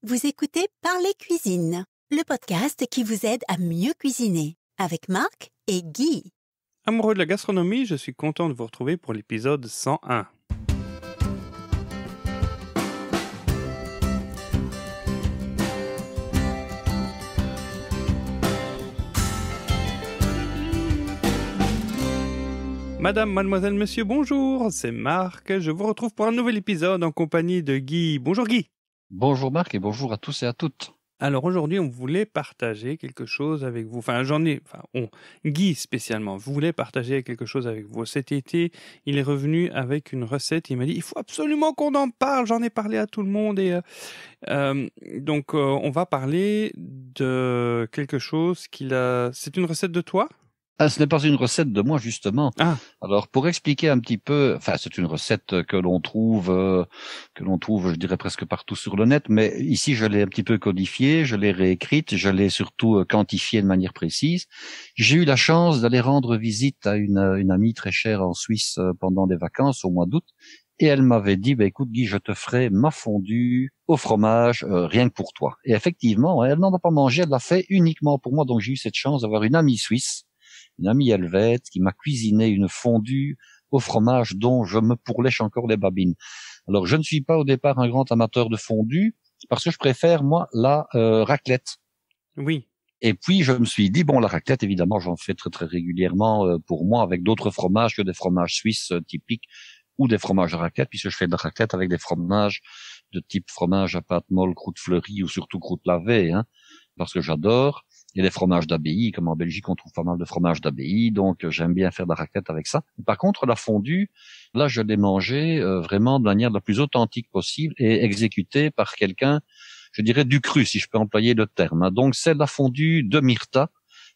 Vous écoutez Parler Cuisine, le podcast qui vous aide à mieux cuisiner, avec Marc et Guy. Amoureux de la gastronomie, je suis content de vous retrouver pour l'épisode 101. Madame, mademoiselle, monsieur, bonjour, c'est Marc. Je vous retrouve pour un nouvel épisode en compagnie de Guy. Bonjour Guy. Bonjour Marc et bonjour à tous et à toutes. Alors aujourd'hui, on voulait partager quelque chose avec vous. Guy spécialement, voulait partager quelque chose avec vous. Cet été, il est revenu avec une recette. Il m'a dit, il faut absolument qu'on en parle. J'en ai parlé à tout le monde. Donc, on va parler de quelque chose qu'il a... C'est une recette de toi ? Ce n'est pas une recette de moi justement. Ah. Alors pour expliquer un petit peu, c'est une recette que l'on trouve, je dirais presque partout sur le net, mais ici je l'ai un petit peu codifiée, je l'ai réécrite, je l'ai surtout quantifiée de manière précise. J'ai eu la chance d'aller rendre visite à une amie très chère en Suisse pendant des vacances au mois d'août, et elle m'avait dit, écoute Guy, je te ferai ma fondue au fromage rien que pour toi. Et effectivement, elle n'en a pas mangé, elle l'a fait uniquement pour moi, donc j'ai eu cette chance d'avoir une amie suisse. Une amie helvète qui m'a cuisiné une fondue au fromage dont je me pourlèche encore les babines. Alors, je ne suis pas au départ un grand amateur de fondue parce que je préfère, moi, la raclette. Oui. Et puis, je me suis dit, la raclette, évidemment, j'en fais très, très régulièrement pour moi avec d'autres fromages que des fromages suisses typiques ou des fromages à raclette, puisque je fais de la raclette avec des fromages de type fromage à pâte molle, croûte fleurie ou surtout croûte lavée, parce que j'adore. Il y a des fromages d'abbaye, comme en Belgique, on trouve pas mal de fromages d'abbaye, donc j'aime bien faire de la raclette avec ça. Par contre, la fondue, là, je l'ai mangée vraiment de manière la plus authentique possible et exécutée par quelqu'un, je dirais, du cru, si je peux employer le terme. Donc, c'est la fondue de Myrtha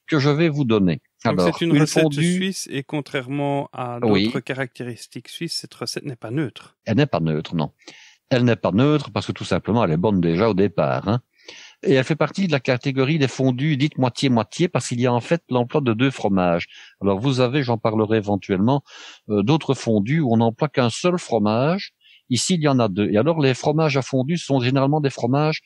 que je vais vous donner. Donc, alors, c'est une recette fondue suisse et contrairement à d'autres caractéristiques suisses, cette recette n'est pas neutre. Elle n'est pas neutre, non. Elle n'est pas neutre parce que tout simplement, elle est bonne déjà au départ, Et elle fait partie de la catégorie des fondues dites moitié-moitié parce qu'il y a en fait l'emploi de deux fromages. Alors vous avez, j'en parlerai éventuellement, d'autres fondues où on n'emploie qu'un seul fromage. Ici, il y en a deux. Et alors les fromages à fondue sont généralement des fromages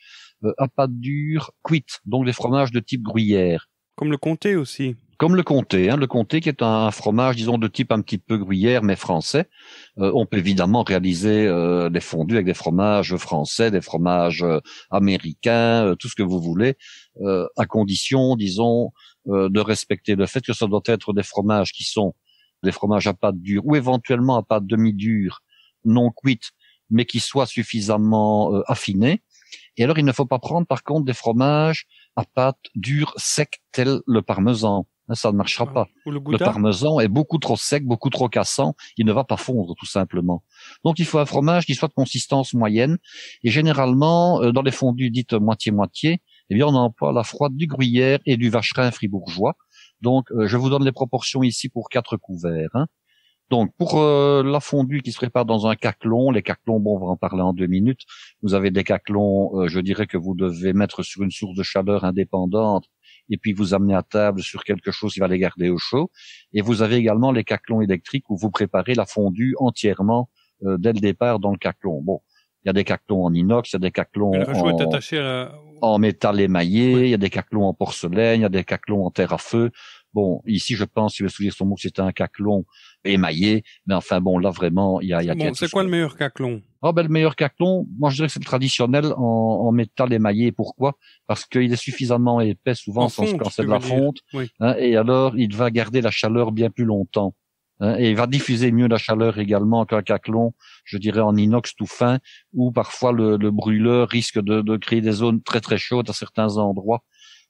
à pâte dure cuite, donc des fromages de type gruyère. Comme le comté aussi. Comme le comté, le comté qui est un fromage, disons, de type un petit peu gruyère, mais français. On peut évidemment réaliser des fondus avec des fromages français, des fromages américains, tout ce que vous voulez, à condition, disons, de respecter le fait que ça doit être des fromages qui sont des fromages à pâte dure ou éventuellement à pâte demi-dure, non cuite, mais qui soient suffisamment affinés. Et alors, il ne faut pas prendre, par contre, des fromages à pâte dure, sec, tel le parmesan. Ça ne marchera pas. Ou le Gouda. Le parmesan est beaucoup trop sec, beaucoup trop cassant. Il ne va pas fondre, tout simplement. Donc, il faut un fromage qui soit de consistance moyenne. Et généralement, dans les fondues dites moitié-moitié, on emploie la froide du gruyère et du vacherin fribourgeois. Donc, je vous donne les proportions ici pour 4 couverts. Donc, pour la fondue qui se prépare dans un caclon, les caclons, on va en parler en 2 minutes. Vous avez des caclons, je dirais que vous devez mettre sur une source de chaleur indépendante et puis vous amenez à table sur quelque chose qui va les garder au chaud. Et vous avez également les caclons électriques où vous préparez la fondue entièrement dès le départ dans le caclon. Bon, il y a des caclons en inox, il y a des caclons en métal émaillé, oui. Il y a des caclons en porcelaine, il y a des caclons en terre à feu. Bon, ici, je pense, si je vais souvenir son mot, que c'était un caclon émaillé. Mais enfin, là, vraiment, il y a... Bon, c'est quoi le meilleur caclon? Le meilleur caclon, moi, je dirais que c'est le traditionnel en métal émaillé. Pourquoi? Parce qu'il est suffisamment épais, souvent, quand c'est de la fonte. Oui. Et alors, il va garder la chaleur bien plus longtemps. Et il va diffuser mieux la chaleur également qu'un caclon, je dirais, en inox tout fin, où parfois le brûleur risque de créer des zones très, très chaudes à certains endroits.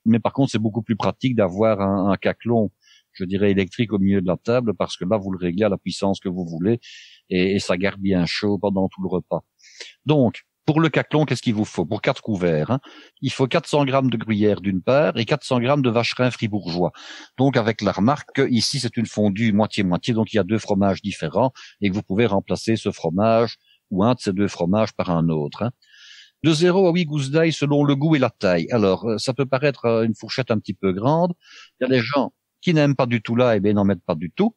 Mais par contre, c'est beaucoup plus pratique d'avoir un caclon, je dirais, électrique au milieu de la table, parce que là, vous le réglez à la puissance que vous voulez, et ça garde bien chaud pendant tout le repas. Donc, pour le caclon, qu'est-ce qu'il vous faut? Pour 4 couverts, il faut 400 grammes de gruyère d'une part, et 400 grammes de vacherin fribourgeois. Donc, avec la remarque que ici, c'est une fondue moitié-moitié, donc il y a 2 fromages différents, et que vous pouvez remplacer ce fromage, ou un de ces 2 fromages par un autre, De 0 à 8 gousses d'ail selon le goût et la taille. Alors, ça peut paraître une fourchette un petit peu grande. Il y a des gens qui n'aiment pas du tout l'ail, n'en mettent pas du tout.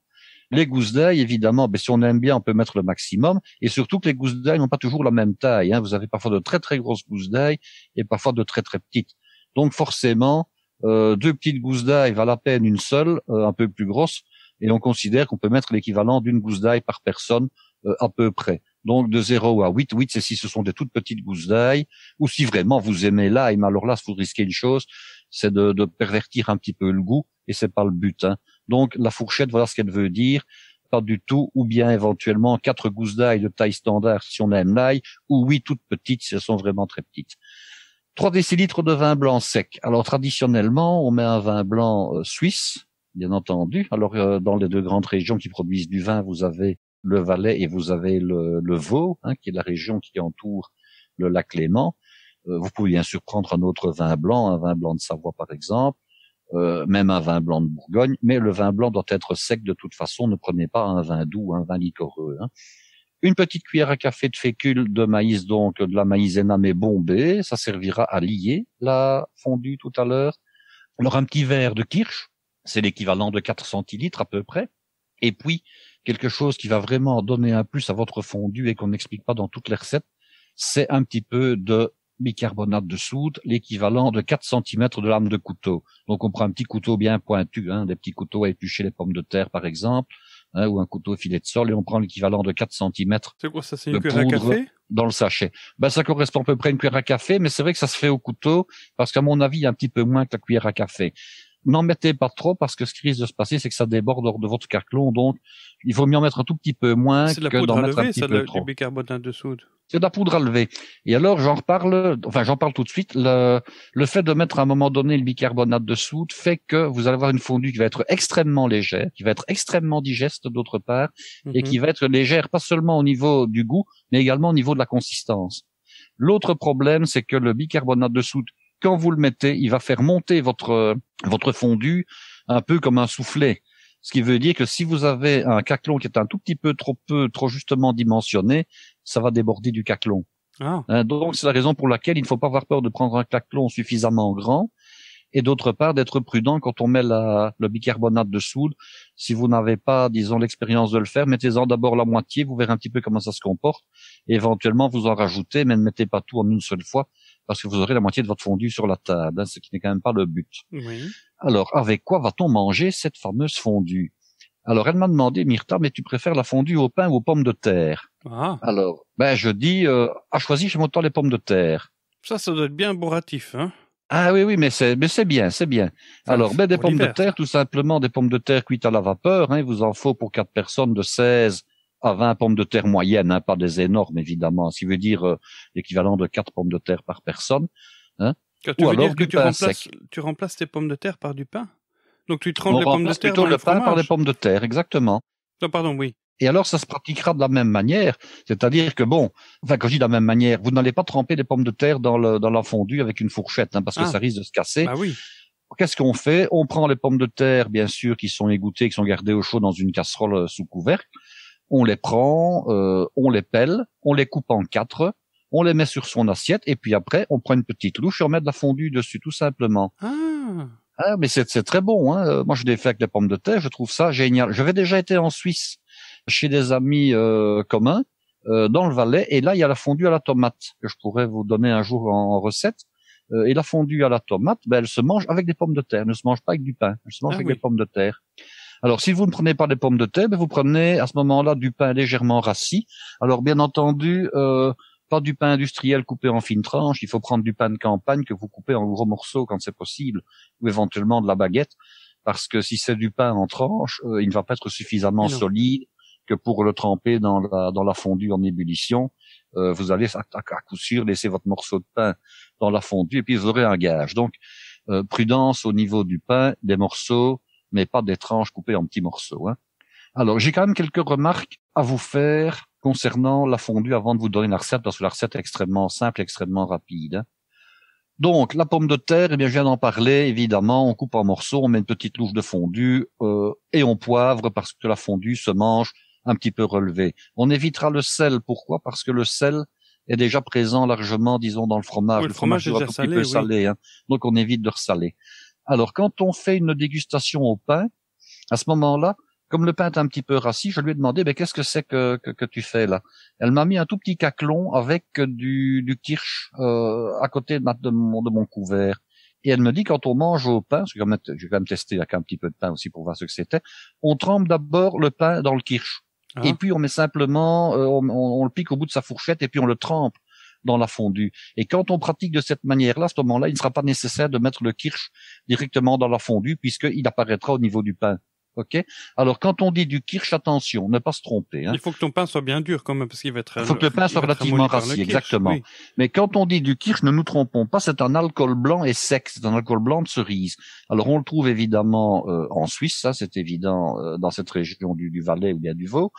Les gousses d'ail, évidemment, si on aime bien, on peut mettre le maximum. Et surtout que les gousses d'ail n'ont pas toujours la même taille. Vous avez parfois de très très grosses gousses d'ail et parfois de très très petites. Donc forcément, 2 petites gousses d'ail valent la peine une seule, un peu plus grosse. Et on considère qu'on peut mettre l'équivalent d'une gousse d'ail par personne à peu près. Donc de 0 à 8. 8, c'est si ce sont des toutes petites gousses d'ail. Ou si vraiment vous aimez l'ail, mais alors là, vous risquez une chose, c'est de pervertir un petit peu le goût. Et c'est pas le but. Donc la fourchette, voilà ce qu'elle veut dire. Pas du tout, ou bien éventuellement 4 gousses d'ail de taille standard si on aime l'ail, ou 8 toutes petites si elles sont vraiment très petites. 3 décilitres de vin blanc sec. Alors traditionnellement, on met un vin blanc suisse, bien entendu. Alors dans les 2 grandes régions qui produisent du vin, vous avez le Valais et vous avez le Vaud, qui est la région qui entoure le lac Léman. Vous pouvez bien sûr prendre un autre vin blanc, un vin blanc de Savoie par exemple. Même un vin blanc de Bourgogne, mais le vin blanc doit être sec de toute façon. Ne prenez pas un vin doux, un vin liquoreux. Une petite cuillère à café de fécule de maïs, donc de la maïzena mais bombée, ça servira à lier la fondue tout à l'heure. Alors un petit verre de kirsch, c'est l'équivalent de 4 centilitres à peu près. Et puis quelque chose qui va vraiment donner un plus à votre fondue et qu'on n'explique pas dans toutes les recettes, c'est un petit peu de bicarbonate de soude, l'équivalent de 4 cm de lame de couteau. Donc on prend un petit couteau bien pointu, des petits couteaux à éplucher les pommes de terre par exemple, ou un couteau filet de sol, et on prend l'équivalent de 4 cm. C'est quoi ça, c'est une cuillère à café dans le sachet. Ça correspond à peu près à une cuillère à café, mais c'est vrai que ça se fait au couteau, parce qu'à mon avis, il y a un petit peu moins que la cuillère à café. N'en mettez pas trop, parce que ce qui risque de se passer, c'est que ça déborde hors de votre caclon, donc il vaut mieux en mettre un tout petit peu moins que d'en mettre un petit peu trop. C'est du bicarbonate de soude. C'est de la poudre à lever. Et alors, j'en parle tout de suite. Le fait de mettre à un moment donné le bicarbonate de soude fait que vous allez avoir une fondue qui va être extrêmement légère, qui va être extrêmement digeste d'autre part, et qui va être légère pas seulement au niveau du goût, mais également au niveau de la consistance. L'autre problème, c'est que le bicarbonate de soude, quand vous le mettez, il va faire monter votre fondue un peu comme un soufflet. Ce qui veut dire que si vous avez un caclon qui est un tout petit peu trop justement dimensionné, ça va déborder du caclon. Donc c'est la raison pour laquelle il ne faut pas avoir peur de prendre un caclon suffisamment grand, et d'autre part d'être prudent quand on met le bicarbonate de soude. Si vous n'avez pas, disons, l'expérience de le faire, mettez-en d'abord la moitié, vous verrez un petit peu comment ça se comporte, et éventuellement vous en rajoutez, mais ne mettez pas tout en une seule fois, parce que vous aurez la moitié de votre fondue sur la table, ce qui n'est quand même pas le but. Oui. Alors, avec quoi va-t-on manger cette fameuse fondue? Alors, elle m'a demandé, Myrtha, mais tu préfères la fondue au pain ou aux pommes de terre? Alors, je dis, choisi chez moi les pommes de terre. Ça doit être bien bourratif, Ah oui, mais c'est bien. Alors, des pommes de terre, tout simplement, des pommes de terre cuites à la vapeur, il vous en faut pour 4 personnes de 16 à 20 pommes de terre moyennes, pas des énormes, évidemment, ce qui veut dire l'équivalent de 4 pommes de terre par personne. Tu veux dire que tu remplaces tes pommes de terre par du pain? Donc tu trempes les pommes de terre dans le pain par des pommes de terre, exactement. Non, pardon, oui. Et alors, ça se pratiquera de la même manière. C'est-à-dire que quand je dis de la même manière, vous n'allez pas tremper des pommes de terre dans la fondue avec une fourchette, parce que ça risque de se casser. Bah oui. Qu'est-ce qu'on fait? On prend les pommes de terre, bien sûr, qui sont égouttées, qui sont gardées au chaud dans une casserole sous couvercle. On les prend, on les pèle, on les coupe en 4, on les met sur son assiette, et puis après, on prend une petite louche et on met de la fondue dessus, tout simplement. Mais c'est très bon, Moi, je l'ai fait avec les pommes de terre, je trouve ça génial. J'avais déjà été en Suisse, chez des amis communs, dans le Valais, et là, il y a la fondue à la tomate, que je pourrais vous donner un jour en recette. Et la fondue à la tomate, elle se mange avec des pommes de terre, elle ne se mange pas avec du pain, elle se mange avec des pommes de terre. Alors, si vous ne prenez pas des pommes de terre, vous prenez à ce moment-là du pain légèrement rassis. Alors, bien entendu, pas du pain industriel coupé en fines tranches. Il faut prendre du pain de campagne que vous coupez en gros morceaux quand c'est possible, ou éventuellement de la baguette, parce que si c'est du pain en tranches, il ne va pas être suffisamment solide que pour le tremper dans la fondue en ébullition. Vous allez à coup sûr laisser votre morceau de pain dans la fondue et puis vous aurez un gage. Donc, prudence au niveau du pain, des morceaux, mais pas des tranches coupées en petits morceaux. Alors, j'ai quand même quelques remarques à vous faire concernant la fondue avant de vous donner la recette, parce que la recette est extrêmement simple, extrêmement rapide. Donc, la pomme de terre, je viens d'en parler, évidemment, on coupe en morceaux, on met une petite louche de fondue et on poivre parce que la fondue se mange un petit peu relevée. On évitera le sel, pourquoi? Parce que le sel est déjà présent largement, disons, dans le fromage. Oui, le fromage est déjà salé, un petit peu salé, donc on évite de ressaler. Alors, quand on fait une dégustation au pain, à ce moment-là, Comme le pain est un petit peu rassis, je lui ai demandé, qu'est-ce que c'est que tu fais là? Elle m'a mis un tout petit caclon avec du kirsch à côté de mon couvert. Et elle me dit, quand on mange au pain, parce que j'ai quand même testé avec un petit peu de pain aussi pour voir ce que c'était, on trempe d'abord le pain dans le kirsch. Ah. Et puis on met simplement, on le pique au bout de sa fourchette et puis on le trempe dans la fondue. Et quand on pratique de cette manière-là, à ce moment-là, il ne sera pas nécessaire de mettre le kirsch directement dans la fondue puisqu'il apparaîtra au niveau du pain. Ok. Alors quand on dit du kirsch, attention, ne pas se tromper. Hein. Il faut que ton pain soit bien dur quand même parce qu'il va être. Il faut que le pain soit relativement rassis, exactement. Oui. Mais quand on dit du kirsch, ne nous trompons pas, c'est un alcool blanc et sec, c'est un alcool blanc de cerise. Alors on le trouve évidemment en Suisse, ça c'est évident dans cette région du Valais ou bien du Vaud.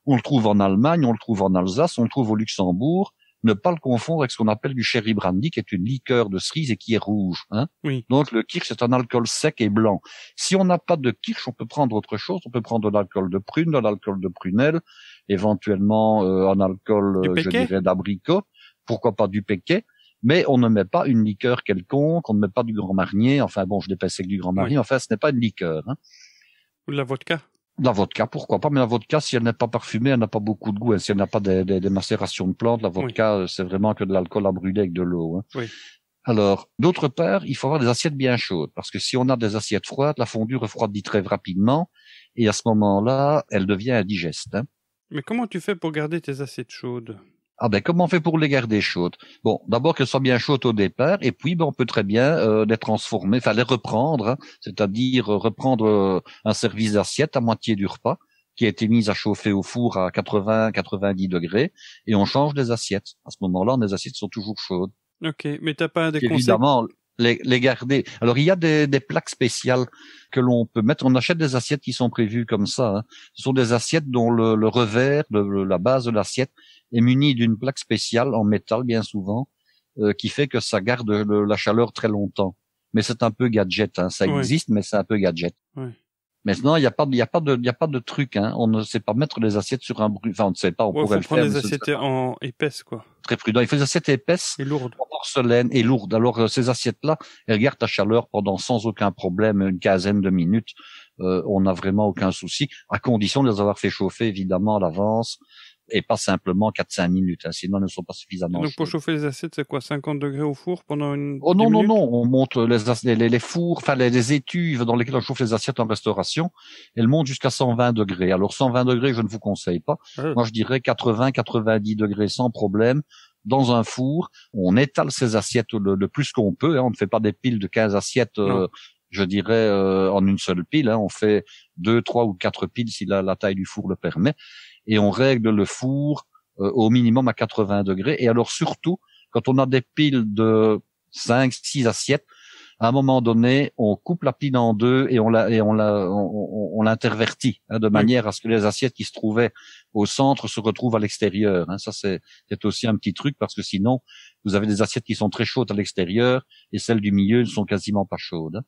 On le trouve en Allemagne, on le trouve en Alsace, on le trouve au Luxembourg. Ne pas le confondre avec ce qu'on appelle du sherry brandy, qui est une liqueur de cerise et qui est rouge. Hein. Oui. Donc le kirsch, c'est un alcool sec et blanc. Si on n'a pas de kirsch, on peut prendre autre chose. On peut prendre de l'alcool de prune, de l'alcool de prunelle, éventuellement un alcool, je dirais, d'abricot. Pourquoi pas du péquet? Mais on ne met pas une liqueur quelconque, on ne met pas du Grand Marnier. Enfin bon, je dépasse avec du Grand Marnier. Oui. Enfin, ce n'est pas une liqueur. Hein. Ou de la vodka? La vodka, pourquoi pas, mais la vodka, si elle n'est pas parfumée, elle n'a pas beaucoup de goût. Et si elle n'a pas des macérations de plantes, la vodka, oui. C'est vraiment que de l'alcool à brûler avec de l'eau. Hein. Oui. Alors, d'autre part, il faut avoir des assiettes bien chaudes, parce que si on a des assiettes froides, la fondue refroidit très rapidement, et à ce moment-là, elle devient indigeste. Hein. Mais comment tu fais pour garder tes assiettes chaudes? Comment on fait pour les garder chaudes? Bon, d'abord qu'elles soient bien chaudes au départ, et puis on peut très bien les transformer, enfin les reprendre, hein, c'est-à-dire reprendre un service d'assiette à moitié du repas qui a été mis à chauffer au four à 80-90 degrés, et on change les assiettes. À ce moment-là, les assiettes sont toujours chaudes. Ok, mais t'as pas des conseils? Évidemment, les garder. Alors il y a des plaques spéciales que l'on peut mettre. On achète des assiettes qui sont prévues comme ça. Hein. Ce sont des assiettes dont le revers, la base de l'assiette est muni d'une plaque spéciale en métal bien souvent, qui fait que ça garde la chaleur très longtemps. Mais c'est un peu gadget. Hein. Ça existe, mais c'est un peu gadget. Oui. Maintenant, il y a pas de truc. Hein. On ne sait pas mettre les assiettes sur un brûle. Enfin, on ne sait pas. On pourrait le faire. Il faut prendre des assiettes en épaisses, quoi. Très prudent. Il faut des assiettes épaisses et lourdes, en porcelaine et lourdes. Alors ces assiettes-là, elles gardent la chaleur pendant sans aucun problème une quinzaine de minutes. On n'a vraiment aucun souci, à condition de les avoir fait chauffer évidemment à l'avance et pas simplement 4-5 minutes. Hein, sinon, elles ne sont pas suffisamment chaudes. Donc pour chauffer les assiettes, c'est quoi, 50 degrés au four pendant une? Oh non, on monte les fours, enfin les étuves dans lesquelles on chauffe les assiettes en restauration, elles montent jusqu'à 120 degrés. Alors 120 degrés, je ne vous conseille pas. Moi, je dirais 80-90 degrés sans problème. Dans un four, on étale ces assiettes le plus qu'on peut. Hein. On ne fait pas des piles de 15 assiettes, je dirais, en une seule pile. Hein. On fait 2, 3 ou 4 piles si la taille du four le permet. Et on règle le four au minimum à 80 degrés. Et alors surtout, quand on a des piles de 5, 6 assiettes, à un moment donné, on coupe la pile en deux et on l'intervertit hein, de manière à ce que les assiettes qui se trouvaient au centre se retrouvent à l'extérieur. Hein. Ça, c'est aussi un petit truc parce que sinon, vous avez des assiettes qui sont très chaudes à l'extérieur et celles du milieu ne sont quasiment pas chaudes. Hein.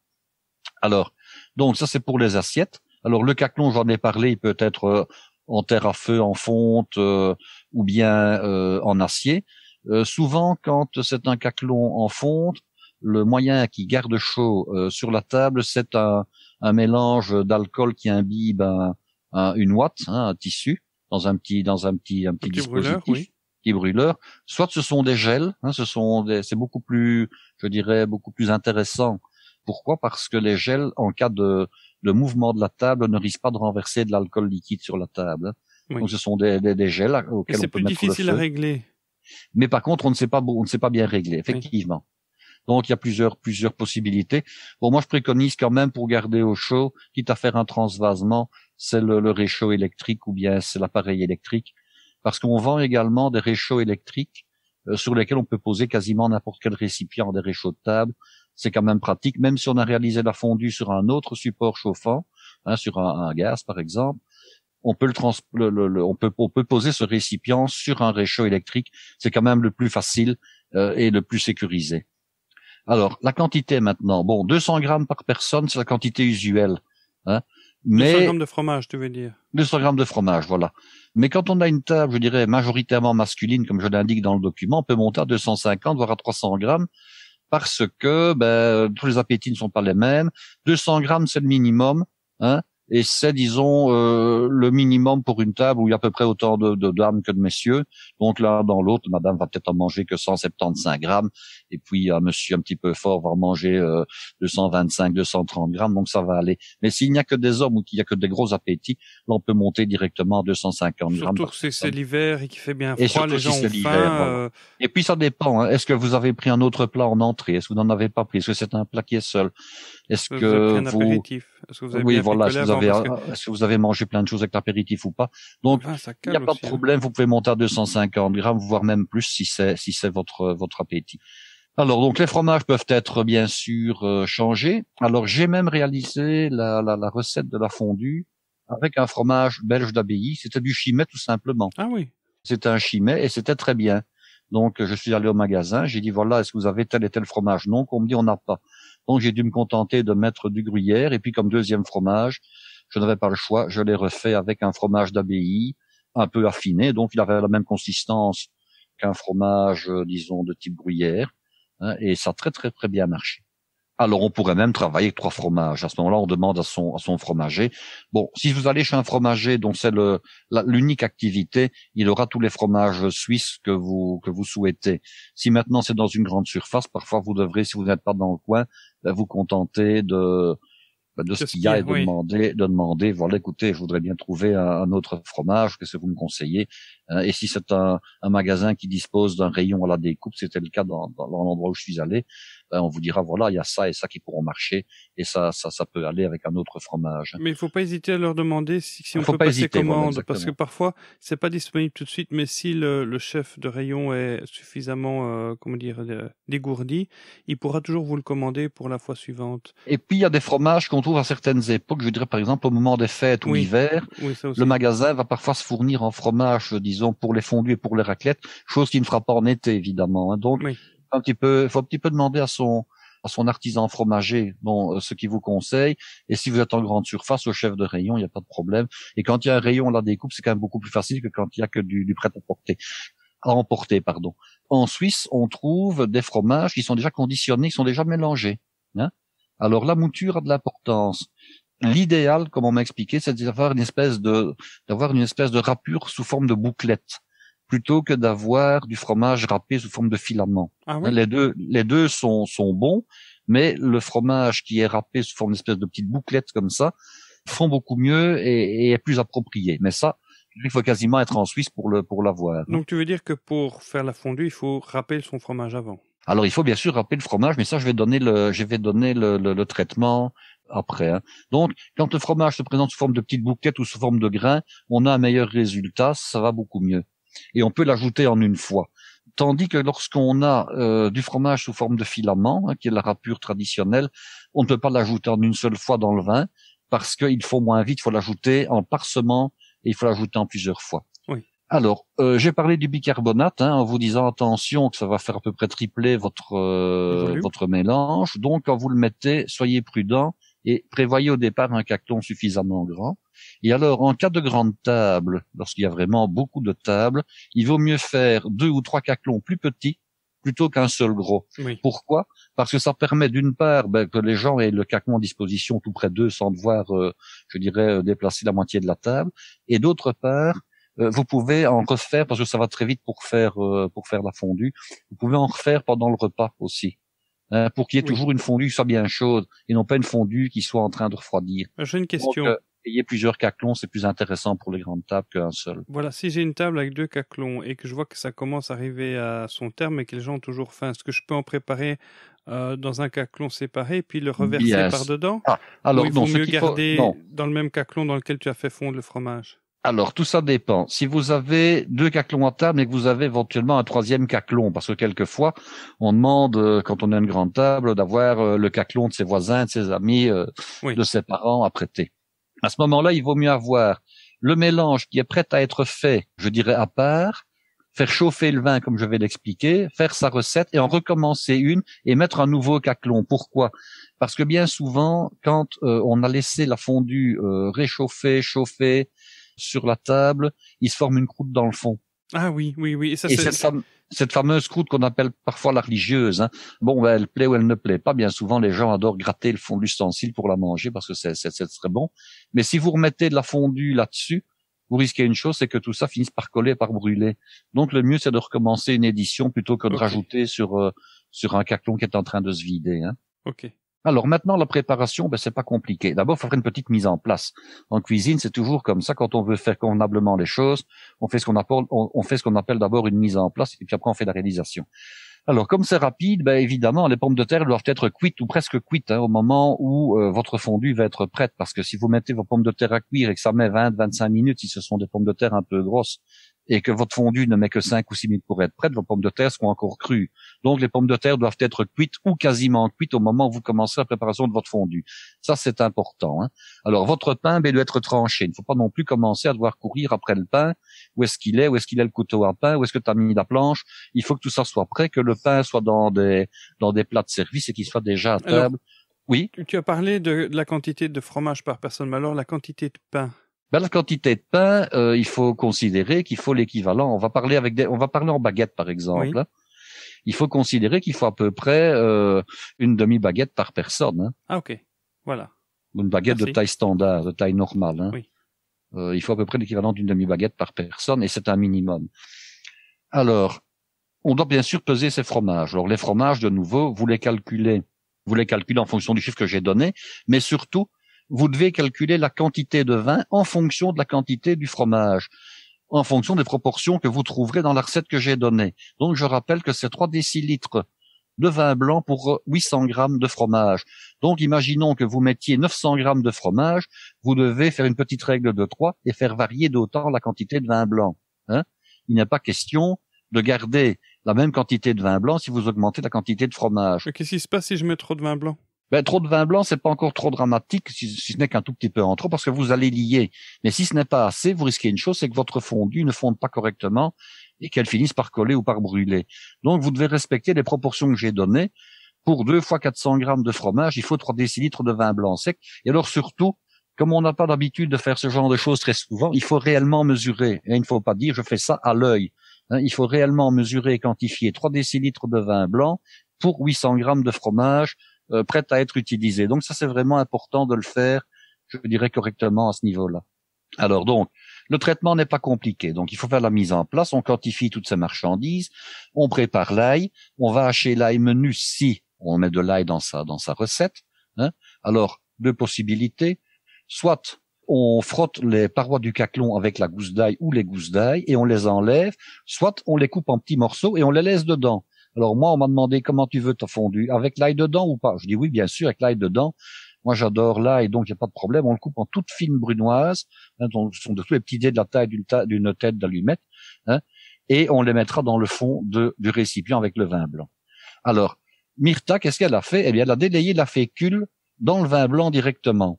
Alors, donc ça, c'est pour les assiettes. Alors, le caclon, j'en ai parlé, il peut être en terre à feu, en fonte ou bien en acier. Souvent, quand c'est un caclon en fonte, le moyen qui garde chaud sur la table, c'est un mélange d'alcool qui imbibe une ouate, hein, un tissu, dans un petit dispositif, brûleur, oui. Petit brûleur. Soit ce sont des gels, hein, c'est beaucoup plus, je dirais, beaucoup plus intéressant. Pourquoi? Parce que les gels, en cas de mouvement de la table, ne risquent pas de renverser de l'alcool liquide sur la table. Oui. Donc ce sont des gels auxquels on peut mettre le feu. C'est plus difficile à régler. Mais par contre, on ne sait pas bien régler, effectivement. Oui. Donc il y a plusieurs possibilités. Bon, moi je préconise quand même pour garder au chaud, quitte à faire un transvasement, c'est le réchaud électrique ou bien c'est l'appareil électrique, parce qu'on vend également des réchauds électriques sur lesquels on peut poser quasiment n'importe quel récipient, des réchauds de table. C'est quand même pratique, même si on a réalisé la fondue sur un autre support chauffant, hein, sur un gaz par exemple, on peut on peut poser ce récipient sur un réchaud électrique. C'est quand même le plus facile et le plus sécurisé. Alors la quantité maintenant, bon, 200 grammes par personne, c'est la quantité usuelle. Hein, mais 200 grammes de fromage, tu veux dire? 200 grammes de fromage, voilà. Mais quand on a une table, je dirais majoritairement masculine, comme je l'indique dans le document, on peut monter à 250 voire à 300 grammes. Parce que tous les appétits ne sont pas les mêmes. 200 grammes, c'est le minimum, hein, et c'est, disons, le minimum pour une table où il y a à peu près autant de dames que de messieurs. Donc l'un dans l'autre, madame va peut-être en manger que 175 grammes, et puis un monsieur un petit peu fort va en manger 225, 230 grammes, donc ça va aller. Mais s'il n'y a que des hommes ou qu'il n'y a que des gros appétits, là on peut monter directement à 250 grammes. Surtout que c'est l'hiver et qu'il fait bien Et froid, surtout les gens si c'est ont l'hiver, faim. voilà. Et puis ça dépend, hein. Est-ce que vous avez pris un autre plat en entrée? Est-ce que vous n'en avez pas pris? Est-ce que c'est un plat qui est seul? Est-ce Vous avez pris que un apéritif. Est-ce que vous avez oui, bien voilà, picolé avant est-ce que vous avez mangé plein de choses avec l'apéritif ou pas? Donc, ça il n'y a cale pas aussi, de problème, vous pouvez monter à 250 grammes, voire même plus si c'est votre appétit. Alors, donc, les fromages peuvent être, bien sûr, changés. Alors, j'ai même réalisé la recette de la fondue avec un fromage belge d'abbaye. C'était du Chimay, tout simplement. Ah oui. C'était un Chimay et c'était très bien. Donc, je suis allé au magasin, j'ai dit, voilà, est-ce que vous avez tel et tel fromage? Non, qu'on me dit, on n'a pas. Donc, j'ai dû me contenter de mettre du gruyère. Et puis, comme deuxième fromage, je n'avais pas le choix. Je l'ai refait avec un fromage d'abbaye, un peu affiné. Donc, il avait la même consistance qu'un fromage, disons, de type gruyère. Hein, et ça a très, très, très bien marché. Alors, on pourrait même travailler avec 3 fromages. À ce moment-là, on demande à son fromager. Bon, si vous allez chez un fromager dont c'est l'unique activité, il aura tous les fromages suisses que vous souhaitez. Si maintenant c'est dans une grande surface, parfois vous devrez, si vous n'êtes pas dans le coin, vous contenter de ce qu'il y a et de demander, voilà, écoutez, je voudrais bien trouver un autre fromage, qu'est-ce que vous me conseillez? Et si c'est un magasin qui dispose d'un rayon à la découpe, c'était le cas dans l'endroit où je suis allé, on vous dira, voilà, il y a ça et ça qui pourront marcher, et ça peut aller avec un autre fromage. Mais il faut pas hésiter à leur demander si on faut peut pas passer hésiter, commande, voilà, parce que parfois c'est pas disponible tout de suite, mais si le chef de rayon est suffisamment, dégourdi, il pourra toujours vous le commander pour la fois suivante. Et puis il y a des fromages qu'on trouve à certaines époques, je dirais par exemple au moment des fêtes ou l'hiver, le magasin va parfois se fournir en fromage, disons, pour les fondus et pour les raclettes, chose qui ne fera pas en été évidemment. Hein. Donc faut un petit peu demander à son artisan fromager, ce qu'il vous conseille. Et si vous êtes en grande surface, au chef de rayon, il n'y a pas de problème. Et quand il y a un rayon à la découpe, c'est quand même beaucoup plus facile que quand il y a que du à emporter, pardon. En Suisse, on trouve des fromages qui sont déjà conditionnés, qui sont déjà mélangés. Hein. Alors la mouture a de l'importance. L'idéal, comme on m'a expliqué, c'est d'avoir une espèce de râpure sous forme de bouclette, plutôt que d'avoir du fromage râpé sous forme de filament. Ah oui. Les deux sont bons, mais le fromage qui est râpé sous forme d'espèce de petite bouclette comme ça font beaucoup mieux et est plus approprié. Mais ça, il faut quasiment être en Suisse pour l'avoir. Donc tu veux dire que pour faire la fondue, il faut râper son fromage avant? Alors il faut bien sûr râper le fromage, mais ça je vais donner le traitement après. Hein. Donc quand le fromage se présente sous forme de petites bouclettes ou sous forme de grains, on a un meilleur résultat, ça va beaucoup mieux. Et on peut l'ajouter en une fois. Tandis que lorsqu'on a du fromage sous forme de filament, hein, qui est la râpure traditionnelle, on ne peut pas l'ajouter en une seule fois dans le vin, parce qu'il faut moins vite, il faut l'ajouter en parsemant et il faut l'ajouter en plusieurs fois. Oui. Alors, j'ai parlé du bicarbonate, en vous disant attention que ça va faire à peu près tripler votre mélange. Donc, quand vous le mettez, soyez prudent et prévoyez au départ un cacton suffisamment grand. Et alors, en cas de grande table, lorsqu'il y a vraiment beaucoup de tables, il vaut mieux faire 2 ou 3 caclons plus petits plutôt qu'un seul gros. Oui. Pourquoi? Parce que ça permet d'une part que les gens aient le caclon à disposition tout près d'eux sans devoir, déplacer la moitié de la table. Et d'autre part, vous pouvez en refaire, parce que ça va très vite pour faire la fondue, vous pouvez en refaire pendant le repas aussi. Pour qu'il y ait toujours une fondue qui soit bien chaude et non pas une fondue qui soit en train de refroidir. J'ai une question. Donc, ayez plusieurs caclons, c'est plus intéressant pour les grandes tables qu'un seul. Voilà, si j'ai une table avec 2 caclons et que je vois que ça commence à arriver à son terme et que les gens ont toujours faim, est-ce que je peux en préparer dans un caclon séparé puis le reverser par-dedans? Alors, ou il vaut mieux garder dans le même caclon dans lequel tu as fait fondre le fromage? Alors, tout ça dépend. Si vous avez 2 caclons à table et que vous avez éventuellement un 3e caclon, parce que quelquefois, on demande, quand on a une grande table, d'avoir le caclon de ses voisins, de ses amis, de ses parents à prêter. À ce moment-là, il vaut mieux avoir le mélange qui est prêt à être fait, je dirais à part, faire chauffer le vin comme je vais l'expliquer, faire sa recette et en recommencer une et mettre un nouveau caclon. Pourquoi? Parce que bien souvent, quand on a laissé la fondue chauffer sur la table, il se forme une croûte dans le fond. Ah oui. Et ça, cette fameuse croûte qu'on appelle parfois la religieuse, hein. Bon, ben, elle plaît ou elle ne plaît pas. Bien souvent, les gens adorent gratter le fond de l'ustensile pour la manger parce que c'est très bon. Mais si vous remettez de la fondue là-dessus, vous risquez une chose, c'est que tout ça finisse par coller, par brûler. Donc, le mieux, c'est de recommencer une édition plutôt que de rajouter sur un caclon qui est en train de se vider, hein. Ok. Alors maintenant, la préparation, ben, c'est pas compliqué. D'abord, il faut faire une petite mise en place. En cuisine, c'est toujours comme ça. Quand on veut faire convenablement les choses, on fait ce qu'on appelle d'abord une mise en place, et puis après, on fait la réalisation. Alors, comme c'est rapide, ben, évidemment, les pommes de terre doivent être cuites ou presque cuites, hein, au moment où votre fondue va être prête. Parce que si vous mettez vos pommes de terre à cuire et que ça met 20-25 minutes, si ce sont des pommes de terre un peu grosses, et que votre fondue ne met que 5 ou 6 minutes pour être prête, vos pommes de terre seront encore crues. Donc, les pommes de terre doivent être cuites ou quasiment cuites au moment où vous commencez la préparation de votre fondue. Ça, c'est important, hein. Alors, votre pain, ben, doit être tranché. Il ne faut pas non plus commencer à devoir courir après le pain. Où est-ce qu'il est le couteau à pain? Où est-ce que tu as mis la planche? Il faut que tout ça soit prêt, que le pain soit dans des plats de service et qu'il soit déjà à table. Alors, oui. Tu as parlé de la quantité de fromage par personne, mais alors la quantité de pain? Ben, la quantité de pain, il faut considérer qu'il faut l'équivalent. On va parler en baguette, par exemple. Oui. Hein. Il faut considérer qu'il faut à peu près une demi-baguette par personne. Hein. Ah, ok. Voilà. Une baguette de taille standard, de taille normale. Hein. Oui. Il faut à peu près l'équivalent d'une demi-baguette par personne, et c'est un minimum. Alors, on doit bien sûr peser ces fromages. Alors, les fromages, de nouveau, vous les calculez en fonction du chiffre que j'ai donné, mais surtout, vous devez calculer la quantité de vin en fonction de la quantité du fromage, en fonction des proportions que vous trouverez dans la recette que j'ai donnée. Donc, je rappelle que c'est 3 décilitres de vin blanc pour 800 grammes de fromage. Donc, imaginons que vous mettiez 900 grammes de fromage, vous devez faire une petite règle de 3 et faire varier d'autant la quantité de vin blanc. Hein? Il n'est pas question de garder la même quantité de vin blanc si vous augmentez la quantité de fromage. Mais qu'est-ce qui se passe si je mets trop de vin blanc? Ben, trop de vin blanc, c'est pas encore trop dramatique, si ce n'est qu'un tout petit peu en trop, parce que vous allez lier. Mais si ce n'est pas assez, vous risquez une chose, c'est que votre fondue ne fonde pas correctement et qu'elle finisse par coller ou par brûler. Donc, vous devez respecter les proportions que j'ai données. Pour 2 fois 400 grammes de fromage, il faut 3 décilitres de vin blanc sec. Et alors, surtout, comme on n'a pas d'habitude de faire ce genre de choses très souvent, il faut réellement mesurer. Et il ne faut pas dire, je fais ça à l'œil. Hein, il faut réellement mesurer et quantifier 3 décilitres de vin blanc pour 800 grammes de fromage, prête à être utilisée. Donc ça, c'est vraiment important de le faire, je dirais, correctement à ce niveau-là. Alors donc, le traitement n'est pas compliqué. Donc il faut faire la mise en place, on quantifie toutes ces marchandises, on prépare l'ail, on va hacher l'ail menu si on met de l'ail dans sa recette. Hein. Alors, 2 possibilités. Soit on frotte les parois du caclon avec la gousse d'ail ou les gousses d'ail et on les enlève, soit on les coupe en petits morceaux et on les laisse dedans. Alors moi, on m'a demandé comment tu veux ta fondue, avec l'ail dedans ou pas. Je dis oui, bien sûr, avec l'ail dedans. Moi, j'adore l'ail, donc il n'y a pas de problème. On le coupe en toutes fines brunoises, hein, ce sont de tous les petits dés de la taille d'une tête d'allumette, hein, et on les mettra dans le fond du récipient avec le vin blanc. Alors, Myrtha, qu'est-ce qu'elle a fait? Eh bien, elle a délayé la fécule dans le vin blanc directement.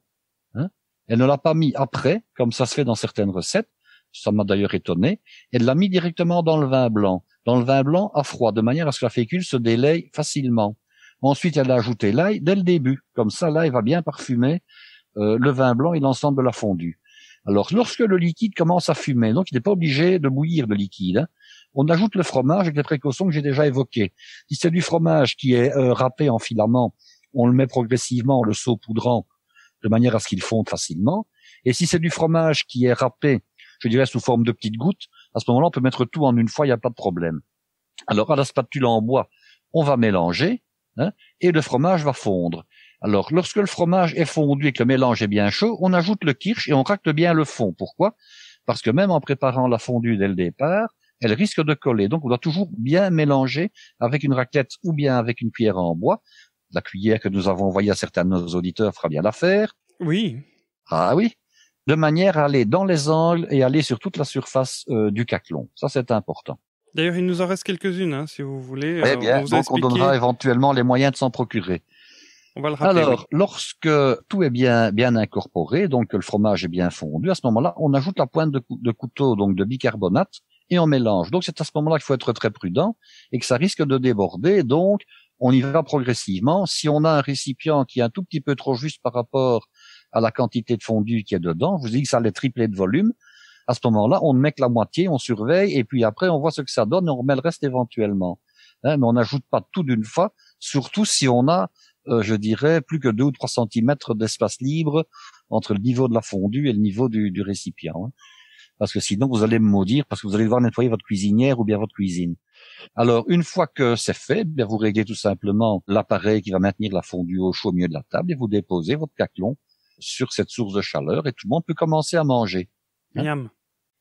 Hein. Elle ne l'a pas mis après, comme ça se fait dans certaines recettes. Ça m'a d'ailleurs étonné. Elle l'a mis directement dans le vin blanc à froid, de manière à ce que la fécule se délaye facilement. Ensuite, elle a ajouté l'ail dès le début. Comme ça, l'ail va bien parfumer le vin blanc et l'ensemble de la fondue. Alors, lorsque le liquide commence à fumer, donc il n'est pas obligé de bouillir le liquide, hein, on ajoute le fromage avec les précautions que j'ai déjà évoquées. Si c'est du fromage qui est râpé en filaments, on le met progressivement en le saupoudrant de manière à ce qu'il fonde facilement. Et si c'est du fromage qui est râpé, je dirais sous forme de petites gouttes, à ce moment-là, on peut mettre tout en une fois, il n'y a pas de problème. Alors, à la spatule en bois, on va mélanger, hein, et le fromage va fondre. Alors, lorsque le fromage est fondu et que le mélange est bien chaud, on ajoute le kirsch et on racle bien le fond. Pourquoi? Parce que même en préparant la fondue dès le départ, elle risque de coller. Donc, on doit toujours bien mélanger avec une raclette ou bien avec une cuillère en bois. La cuillère que nous avons envoyée à certains de nos auditeurs fera bien l'affaire. Oui. Ah oui. De manière à aller dans les angles et aller sur toute la surface du caclon. Ça, c'est important. D'ailleurs, il nous en reste quelques-unes, hein, si vous voulez. Eh bien, donc on donnera éventuellement les moyens de s'en procurer. On va le rappeler. Alors, oui. Lorsque tout est bien incorporé, donc que le fromage est bien fondu, à ce moment-là, on ajoute la pointe de couteau, donc de bicarbonate, et on mélange. Donc, c'est à ce moment-là qu'il faut être très prudent et que ça risque de déborder. Donc, on y va progressivement. Si on a un récipient qui est un tout petit peu trop juste par rapport à la quantité de fondu qui est dedans, je vous dis que ça allait tripler de volume. À ce moment-là, on ne met que la moitié, on surveille, et puis après, on voit ce que ça donne, et on remet le reste éventuellement. Mais on n'ajoute pas tout d'une fois, surtout si on a, je dirais, plus que 2 ou 3 centimètres d'espace libre entre le niveau de la fondue et le niveau du récipient. Hein. Parce que sinon, vous allez me maudire, parce que vous allez devoir nettoyer votre cuisinière ou bien votre cuisine. Alors, une fois que c'est fait, bien vous réglez tout simplement l'appareil qui va maintenir la fondue au chaud au milieu de la table, et vous déposez votre caclon sur cette source de chaleur, et tout le monde peut commencer à manger. Hein. Miam.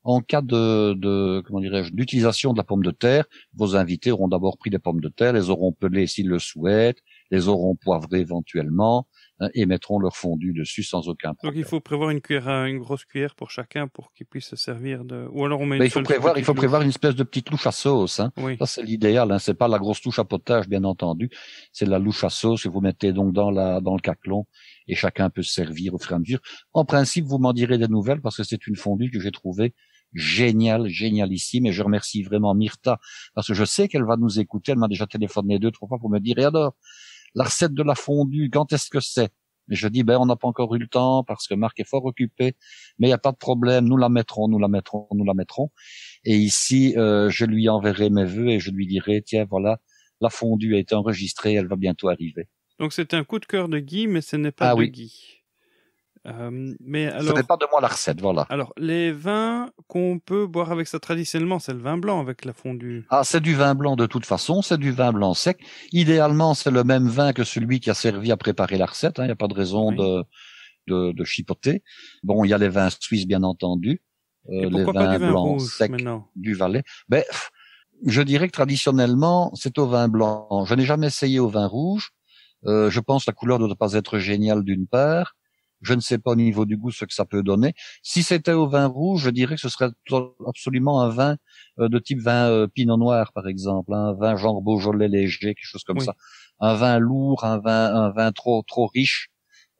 En cas comment dirais-je, d'utilisation de la pomme de terre, vos invités auront d'abord pris des pommes de terre, les auront pelées s'ils le souhaitent, les auront poivrées éventuellement, hein, et mettront leur fondue dessus sans aucun problème. Donc il faut prévoir une grosse cuillère pour chacun pour qu'il puisse se servir de. Ou alors on met. Il faut prévoir une espèce de petite louche à sauce. Hein. Oui. Ça c'est l'idéal. Hein. C'est pas la grosse louche à potage, bien entendu. C'est la louche à sauce que vous mettez donc dans le caclon, et chacun peut se servir au fur et à mesure. En principe, vous m'en direz des nouvelles parce que c'est une fondue que j'ai trouvée génialissime, et je remercie vraiment Myrtha parce que je sais qu'elle va nous écouter. Elle m'a déjà téléphoné 2-3 fois pour me dire, et alors, la recette de la fondue, quand est-ce que c'est? Et je dis, on n'a pas encore eu le temps parce que Marc est fort occupé, mais il n'y a pas de problème, nous la mettrons. Et ici, je lui enverrai mes vœux et je lui dirai, tiens, voilà, la fondue a été enregistrée, elle va bientôt arriver. Donc c'est un coup de cœur de Guy, mais ce n'est pas de Guy. Mais alors, ce n'est pas de moi la recette, voilà. Alors, les vins qu'on peut boire avec ça traditionnellement, c'est le vin blanc avec la fondue. Ah, c'est du vin blanc de toute façon, c'est du vin blanc sec. Idéalement, c'est le même vin que celui qui a servi à préparer la recette. Il n'y a pas de raison de chipoter. Bon, il y a les vins suisses, bien entendu. Et pourquoi les pas vins du vin blancs rouge secs maintenant? du Valais. Je dirais que traditionnellement, c'est au vin blanc. Je n'ai jamais essayé au vin rouge. Je pense que la couleur ne doit pas être géniale d'une part. Je ne sais pas au niveau du goût ce que ça peut donner. Si c'était au vin rouge, je dirais que ce serait absolument un vin de type vin pinot noir, par exemple, un vin genre Beaujolais léger, quelque chose comme ça. Un vin lourd, un vin trop riche,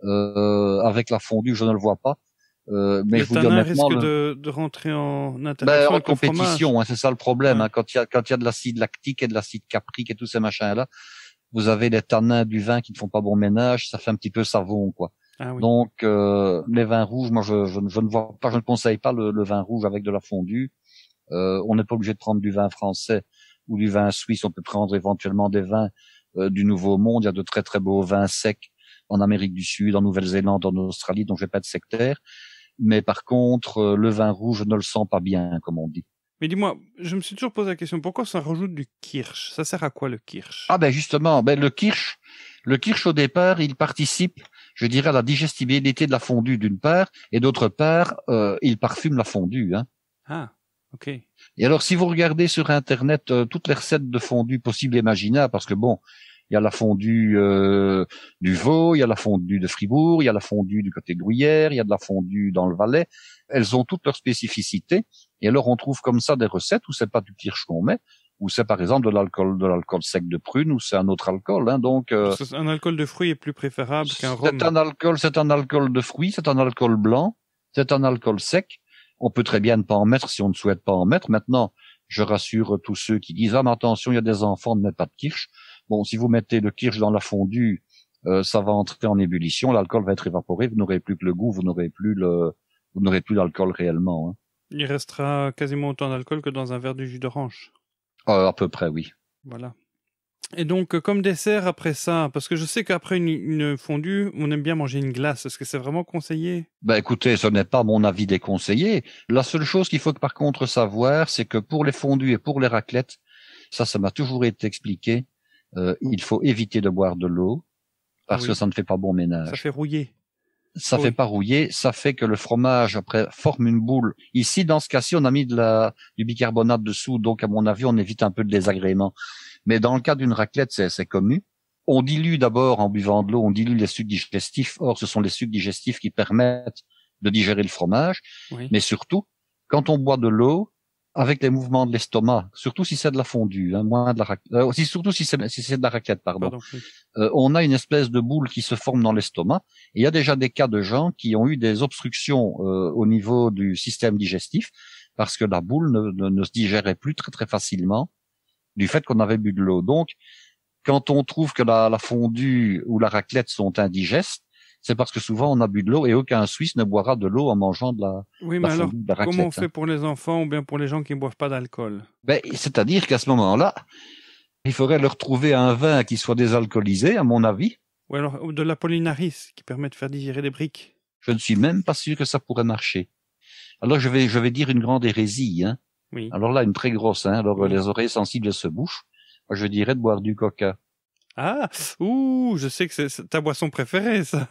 avec la fondue, je ne le vois pas. Mais je vous dis honnêtement, risque de rentrer en interaction avec en compétition, hein, c'est ça le problème. Ouais. Hein, quand il y a de l'acide lactique et de l'acide caprique et tous ces machins-là, vous avez les tanins du vin qui ne font pas bon ménage, ça fait un petit peu savon, quoi. Ah oui. Donc les vins rouges, moi je ne vois pas, je ne conseille pas le vin rouge avec de la fondue. On n'est pas obligé de prendre du vin français ou du vin suisse. On peut prendre éventuellement des vins du Nouveau Monde. Il y a de très très beaux vins secs en Amérique du Sud, en Nouvelle-Zélande, en Australie. Donc je vais pas être sectaire. Mais par contre, le vin rouge, je ne le sens pas bien, comme on dit. Mais dis-moi, je me suis toujours posé la question, pourquoi ça rajoute du kirsch? Ça sert à quoi le kirsch? Ah justement, le kirsch au départ, il participe, je dirais, à la digestibilité de la fondue d'une part, et d'autre part, il parfume la fondue. Hein. Ah, ok. Et alors, si vous regardez sur Internet toutes les recettes de fondue possibles et imaginables, parce que bon, il y a la fondue du Vaud, il y a la fondue de Fribourg, il y a la fondue du côté de Gruyère, il y a de la fondue dans le Valais. Elles ont toutes leurs spécificités. Et alors, on trouve comme ça des recettes où c'est pas du kirsch qu'on met, où c'est par exemple de l'alcool sec de prune, ou c'est un autre alcool. Hein, donc, un alcool de fruits est plus préférable qu'un rhum. C'est un alcool de fruits, c'est un alcool blanc, c'est un alcool sec. On peut très bien ne pas en mettre si on ne souhaite pas en mettre. Maintenant, je rassure tous ceux qui disent « Ah, mais attention, il y a des enfants, ne mettez pas de kirsch ». Bon, si vous mettez le kirsch dans la fondue, ça va entrer en ébullition, l'alcool va être évaporé, vous n'aurez plus que le goût, vous n'aurez plus l'alcool réellement. Hein. Il restera quasiment autant d'alcool que dans un verre de jus d'orange. À peu près, oui. Voilà. Et donc, comme dessert après ça, parce que je sais qu'après une fondue, on aime bien manger une glace. Est-ce que c'est vraiment conseillé? Écoutez, ce n'est pas mon avis déconseillé. La seule chose qu'il faut par contre savoir, c'est que pour les fondues et pour les raclettes, ça m'a toujours été expliqué, il faut éviter de boire de l'eau parce que ça ne fait pas bon ménage. Ça fait rouiller. Ça fait pas rouiller, ça fait que le fromage après forme une boule. Ici, dans ce cas-ci, on a mis du bicarbonate dessous, donc à mon avis, on évite un peu de désagrément. Mais dans le cas d'une raclette, c'est connu. On dilue d'abord en buvant de l'eau, on dilue les sucs digestifs. Or, ce sont les sucs digestifs qui permettent de digérer le fromage. Oui. Mais surtout, quand on boit de l'eau, avec les mouvements de l'estomac, surtout si c'est de la fondue, hein, moins de la raclette, surtout si c'est de la raclette, pardon. Oui. On a une espèce de boule qui se forme dans l'estomac. Et il y a déjà des cas de gens qui ont eu des obstructions au niveau du système digestif parce que la boule ne se digérait plus très très facilement du fait qu'on avait bu de l'eau. Donc, quand on trouve que la fondue ou la raclette sont indigestes, c'est parce que souvent on a bu de l'eau et aucun Suisse ne boira de l'eau en mangeant de la, Oui, la mais alors, fondue, de la raclette. comment on fait pour les enfants ou bien pour les gens qui ne boivent pas d'alcool? Ben, c'est-à-dire qu'à ce moment-là, il faudrait leur trouver un vin qui soit désalcoolisé, à mon avis. Ou alors de l'Apollinaris, qui permet de faire digérer des briques. Je ne suis même pas sûr que ça pourrait marcher. Alors je vais dire une grande hérésie, hein. Oui. Alors là, une très grosse, hein. Alors Oui. les oreilles sensibles se bouchent. Moi, je dirais de boire du coca. Ah, je sais que c'est ta boisson préférée, ça.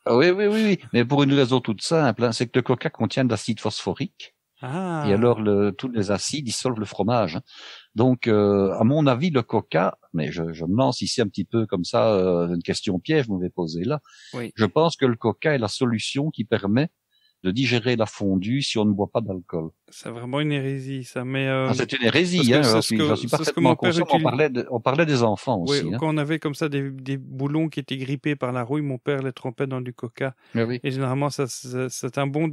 Ah oui. Mais pour une raison toute simple, hein, c'est que le coca contient de l'acide phosphorique. Ah. Et alors, tous les acides dissolvent le fromage. Donc, à mon avis, le coca, mais je me lance ici un petit peu comme ça, une question piège, je m'avais posée là. Oui. Je pense que le coca est la solution qui permet de digérer la fondue si on ne boit pas d'alcool. C'est vraiment une hérésie, ça. Mais c'est une hérésie, hein. J'en suis parfaitement conscient. On parlait des enfants aussi. Oui, hein. quand on avait comme ça des boulons qui étaient grippés par la rouille, mon père les trempait dans du coca. Oui. Et généralement, c'est un bon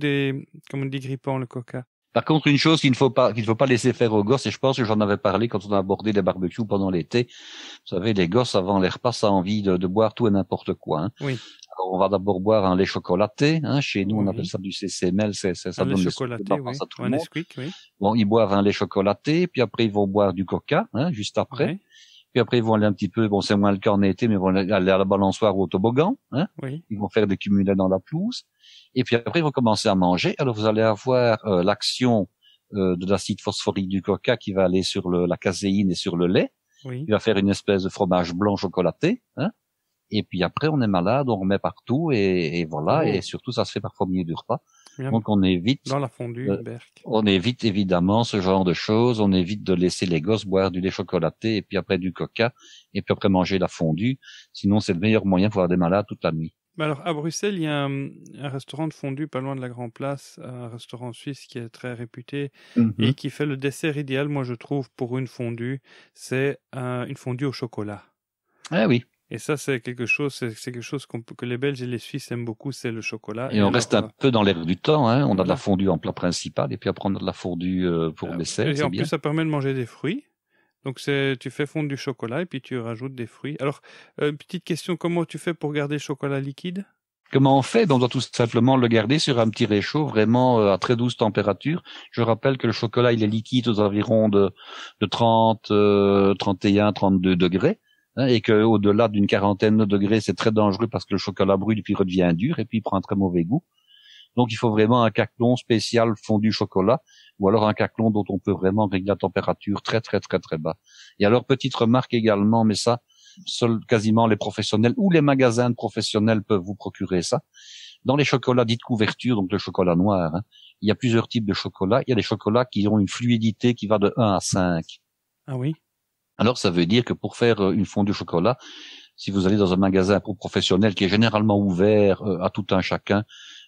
comme on dit, grippant, le coca. Par contre, une chose qu'il ne faut pas laisser faire aux gosses, et je pense que j'en avais parlé quand on a abordé les barbecues pendant l'été. Vous savez, les gosses, avant les repas, ça a envie de boire tout et n'importe quoi. Hein. Oui. Alors, on va d'abord boire un lait chocolaté. Hein. Chez nous, on appelle ça du CCML. Ça un donne lait chocolaté, oui. tout le monde. Nesquik, oui. Bon, ils boivent un lait chocolaté, puis après, ils vont boire du coca, hein, juste après. Oui. Puis après, ils vont aller un petit peu, bon, c'est moins le cas en été, mais ils vont aller à la balançoire ou au toboggan. Hein. Oui. Ils vont faire des cumulets dans la pelouse. Et puis après, ils vont commencer à manger. Alors, vous allez avoir l'action de l'acide phosphorique du coca qui va aller sur la caséine et sur le lait. Oui. Il va faire une espèce de fromage blanc chocolaté. Hein. Et puis après, on est malade, on remet partout et voilà. Oh. Et surtout, ça se fait parfois au milieu du repas. Bien. Donc, on évite. Dans la fondue, berk. On évite évidemment ce genre de choses. On évite de laisser les gosses boire du lait chocolaté et puis après du coca et puis après manger la fondue. Sinon, c'est le meilleur moyen pour avoir des malades toute la nuit. Mais alors, à Bruxelles, il y a un restaurant de fondue pas loin de la Grand Place, un restaurant suisse qui est très réputé et qui fait le dessert idéal, moi je trouve, pour une fondue. C'est une fondue au chocolat. Ah oui. Et ça, c'est quelque chose que les Belges et les Suisses aiment beaucoup, c'est le chocolat. Et on reste un peu dans l'air du temps, hein. On a de la fondue en plat principal et puis après on a de la fondue pour le dessert. Et en plus, ça permet de manger des fruits. Donc tu fais fondre du chocolat et puis tu rajoutes des fruits. Alors, petite question, comment tu fais pour garder le chocolat liquide? Comment on fait? On doit tout simplement le garder sur un petit réchaud, vraiment à très douce température. Je rappelle que le chocolat, il est liquide aux environs de 30, 31, 32 degrés. Hein, et que au-delà d'une quarantaine de degrés, c'est très dangereux parce que le chocolat brûle puis redevient dur et puis il prend un très mauvais goût. Donc il faut vraiment un caclon spécial fondu chocolat ou alors un caclon dont on peut vraiment régler la température très très très très bas. Et alors petite remarque également, mais ça, seuls quasiment les professionnels ou les magasins de professionnels peuvent vous procurer ça. Dans les chocolats dits de couverture, donc le chocolat noir, hein, il y a plusieurs types de chocolats. Il y a des chocolats qui ont une fluidité qui va de 1 à 5. Ah oui. Alors, ça veut dire que pour faire une fondue au chocolat, si vous allez dans un magasin pour professionnel qui est généralement ouvert à tout un chacun,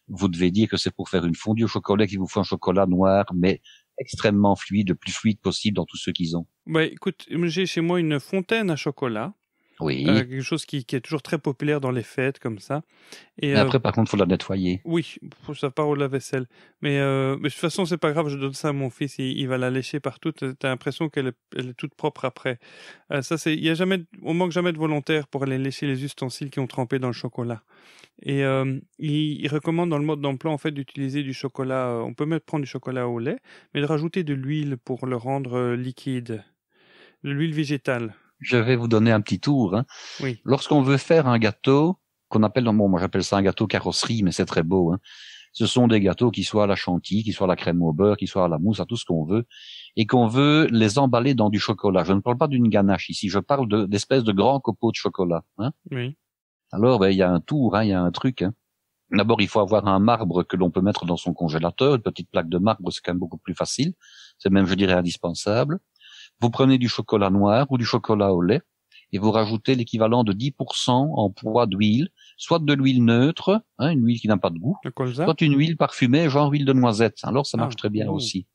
vous devez dire que c'est pour faire une fondue au chocolat qu'il vous faut un chocolat noir, mais extrêmement fluide, le plus fluide possible dans tous ceux qu'ils ont. Bah, écoute, j'ai chez moi une fontaine à chocolat. Oui. Quelque chose qui est toujours très populaire dans les fêtes, comme ça. Et après, par contre, faut la nettoyer. Oui, ça part au lave-vaisselle. Mais de toute façon, c'est pas grave, je donne ça à mon fils, il va la lécher partout. T'as l'impression qu'elle est toute propre après. On manque jamais de volontaires pour aller lécher les ustensiles qui ont trempé dans le chocolat. Et il recommande dans le mode d'emploi en fait d'utiliser du chocolat. On peut prendre du chocolat au lait, mais de rajouter de l'huile pour le rendre liquide, de l'huile végétale. Je vais vous donner un petit tour. Hein. Oui. Lorsqu'on veut faire un gâteau qu'on appelle, moi j'appelle ça un gâteau carrosserie, mais c'est très beau. Hein. Ce sont des gâteaux qui soient à la chantilly, qui soient à la crème au beurre, qui soient à la mousse, à tout ce qu'on veut, et qu'on veut les emballer dans du chocolat. Je ne parle pas d'une ganache ici, je parle d'espèces de grands copeaux de chocolat. Hein. Oui. Alors, il y a un tour, hein, il y a un truc. Hein. D'abord, il faut avoir un marbre que l'on peut mettre dans son congélateur. Une petite plaque de marbre, c'est quand même beaucoup plus facile. C'est même, je dirais, indispensable. Vous prenez du chocolat noir ou du chocolat au lait et vous rajoutez l'équivalent de 10% en poids d'huile, soit de l'huile neutre, hein, une huile qui n'a pas de goût, soit une huile parfumée, genre huile de noisette. Alors ça marche très bien aussi.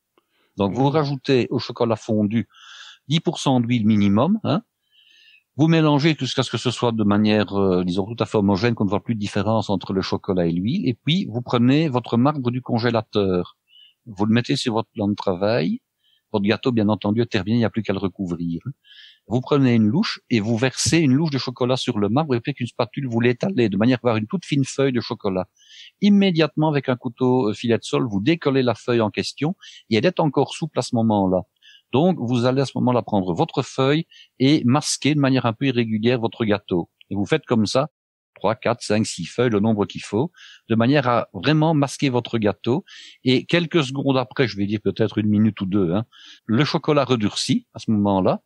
Donc vous rajoutez au chocolat fondu 10% d'huile minimum, hein. Vous mélangez jusqu'à ce que ce soit de manière, disons, tout à fait homogène, qu'on ne voit plus de différence entre le chocolat et l'huile, et puis vous prenez votre marbre du congélateur, vous le mettez sur votre plan de travail. Votre gâteau, bien entendu, est terminé, il n'y a plus qu'à le recouvrir. Vous prenez une louche et vous versez une louche de chocolat sur le marbre et avec une spatule, vous l'étalez de manière à avoir une toute fine feuille de chocolat. Immédiatement, avec un couteau filet de sol, vous décollez la feuille en question et elle est encore souple à ce moment-là. Donc, vous allez à ce moment-là prendre votre feuille et masquer de manière un peu irrégulière votre gâteau. Et vous faites comme ça, 3, 4, 5, 6 feuilles, le nombre qu'il faut, de manière à vraiment masquer votre gâteau. Et quelques secondes après, je vais dire peut-être 1 minute ou 2, le chocolat redurcit à ce moment-là.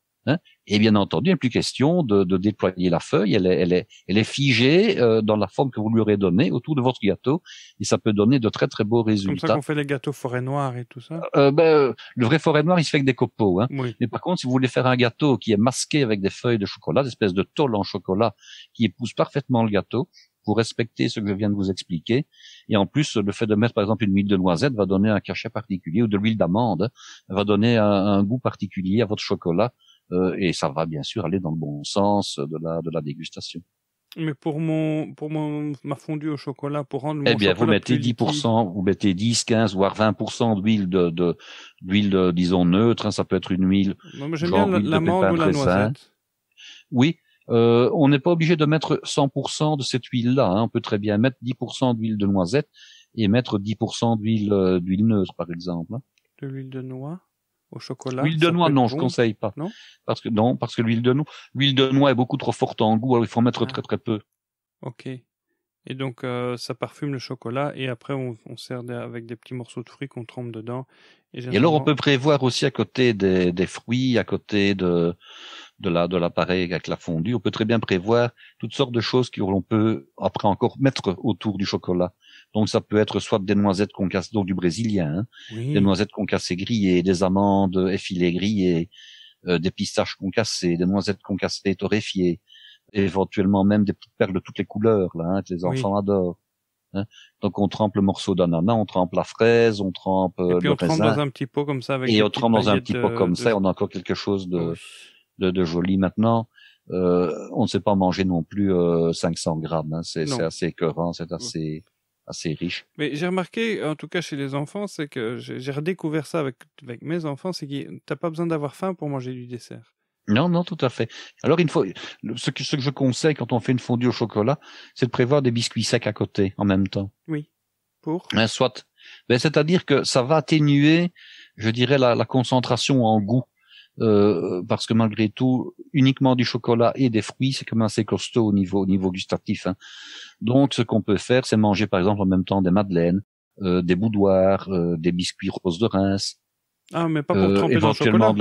Et bien entendu, il n'est plus question de déployer la feuille. Elle est figée dans la forme que vous lui aurez donnée autour de votre gâteau. Et ça peut donner de très, très beaux résultats. Comme ça qu'on fait les gâteaux forêt noire et tout ça. Le vrai forêt noire, il se fait avec des copeaux. Oui. Mais par contre, si vous voulez faire un gâteau qui est masqué avec des feuilles de chocolat, des espèces de tôle en chocolat qui épouse parfaitement le gâteau, vous respectez ce que je viens de vous expliquer. Et en plus, le fait de mettre, par exemple, une huile de noisette va donner un cachet particulier, ou de l'huile d'amande, va donner un goût particulier à votre chocolat. Et ça va bien sûr aller dans le bon sens de la dégustation. Mais pour ma fondue au chocolat, pour rendre mon eh bien, chocolat vous mettez plus 10%, vous mettez 10, 15, voire 20% d'huile d'huile, disons, neutre, ça peut être une huile. Moi, j'aime bien huile de l'amande pépin ou la très noisette. Oui, on n'est pas obligé de mettre 100% de cette huile-là, On peut très bien mettre 10% d'huile de noisette et mettre 10% d'huile neutre, par exemple. De l'huile de noix au chocolat. L'huile de noix, non, je conseille pas. Non? Parce que l'huile de noix est beaucoup trop forte en goût, alors il faut en mettre très très peu. Ok. Et donc, ça parfume le chocolat et après, on sert avec des petits morceaux de fruits qu'on trempe dedans. Et alors, on peut prévoir aussi à côté des fruits, à côté de l'appareil avec la fondue, on peut très bien prévoir toutes sortes de choses qu'on peut après encore mettre autour du chocolat. Donc ça peut être soit des noisettes concassées, donc du brésilien, oui. Des noisettes concassées grillées, des amandes effilées grillées, des pistaches concassées, des noisettes concassées torréfiées, éventuellement même des petites perles de toutes les couleurs là, que les enfants adorent. Donc on trempe le morceau d'ananas, on trempe la fraise, on trempe le raisin. Et puis on trempe dans un petit pot comme ça avec. Et on trempe dans un petit pot comme ça, on a encore quelque chose de joli maintenant. On ne sait pas manger non plus 500 grammes. C'est assez écœurant, c'est assez riche. Mais j'ai remarqué, en tout cas chez les enfants, c'est que j'ai redécouvert ça avec mes enfants, c'est que t'as pas besoin d'avoir faim pour manger du dessert. Non, tout à fait. Alors ce que je conseille quand on fait une fondue au chocolat, c'est de prévoir des biscuits secs à côté en même temps. Oui. Pour soit. C'est-à-dire que ça va atténuer, je dirais, la concentration en goût. Parce que malgré tout, uniquement du chocolat et des fruits, c'est quand même assez costaud au niveau gustatif. Donc, ce qu'on peut faire, c'est manger par exemple en même temps des madeleines, des boudoirs, des biscuits roses de Reims. Ah, mais pas pour tremper dans le chocolat.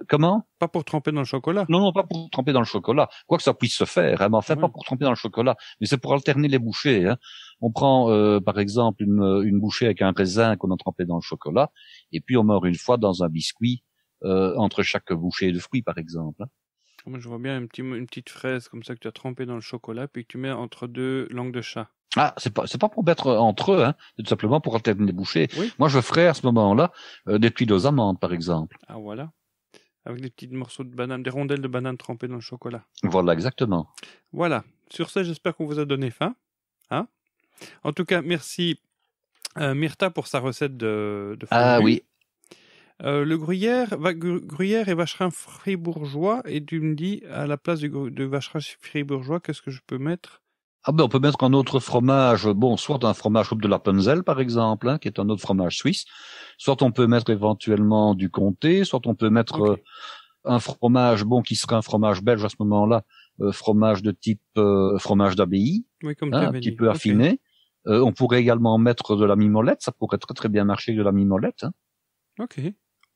Comment? Pas pour tremper dans le chocolat. Non, pas pour tremper dans le chocolat. Quoi que ça puisse se faire, mais enfin pas pour tremper dans le chocolat. Mais c'est pour alterner les bouchées. On prend par exemple une bouchée avec un raisin qu'on a trempé dans le chocolat, et puis on mord une fois dans un biscuit. Entre chaque bouchée de fruits, par exemple. Moi, je vois bien une petite fraise comme ça que tu as trempée dans le chocolat, puis que tu mets entre deux langues de chat. Ah, c'est pas pour mettre entre eux, c'est tout simplement pour alterner les bouchées. Oui. Moi, je ferais à ce moment-là des tuiles aux amandes, par exemple. Ah, voilà. Avec des petits morceaux de banane, des rondelles de banane trempées dans le chocolat. Voilà, exactement. Voilà. Sur ce, j'espère qu'on vous a donné faim. En tout cas, merci Myrtha pour sa recette de fondue. Ah oui. Le gruyère et vacherin fribourgeois, et tu me dis à la place de vacherin fribourgeois, qu'est-ce que je peux mettre? On peut mettre un autre fromage, soit un fromage de l'Appenzell par exemple, qui est un autre fromage suisse, soit on peut mettre éventuellement du comté, soit on peut mettre un fromage qui serait un fromage belge à ce moment-là, fromage de type fromage d'abbaye, un petit peu affiné. On pourrait également mettre de la mimolette, ça pourrait très très bien marcher de la mimolette. Ok.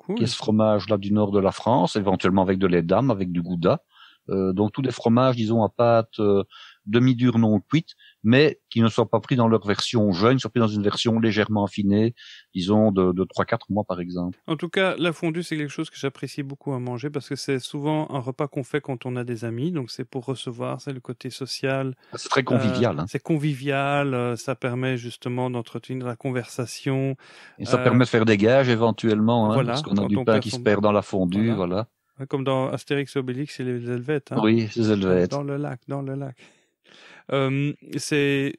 Cool. Qui est ce fromage-là du nord de la France, éventuellement avec de lait d'âme, avec du gouda. Donc tous les fromages, disons, à pâte demi-dure non cuite, mais qui ne soient pas pris dans leur version jeune, soient pris dans une version légèrement affinée, disons de 3-4 mois par exemple. En tout cas, la fondue, c'est quelque chose que j'apprécie beaucoup à manger parce que c'est souvent un repas qu'on fait quand on a des amis, donc c'est pour recevoir, c'est le côté social. C'est très convivial. C'est convivial, ça permet justement d'entretenir la conversation. Et ça permet de faire des gages éventuellement, voilà, parce qu'on a du pain qui se perd dans la fondue, voilà. Comme dans Astérix et Obélix, c'est les Helvètes. Oui, les Helvètes. Dans le lac. C'est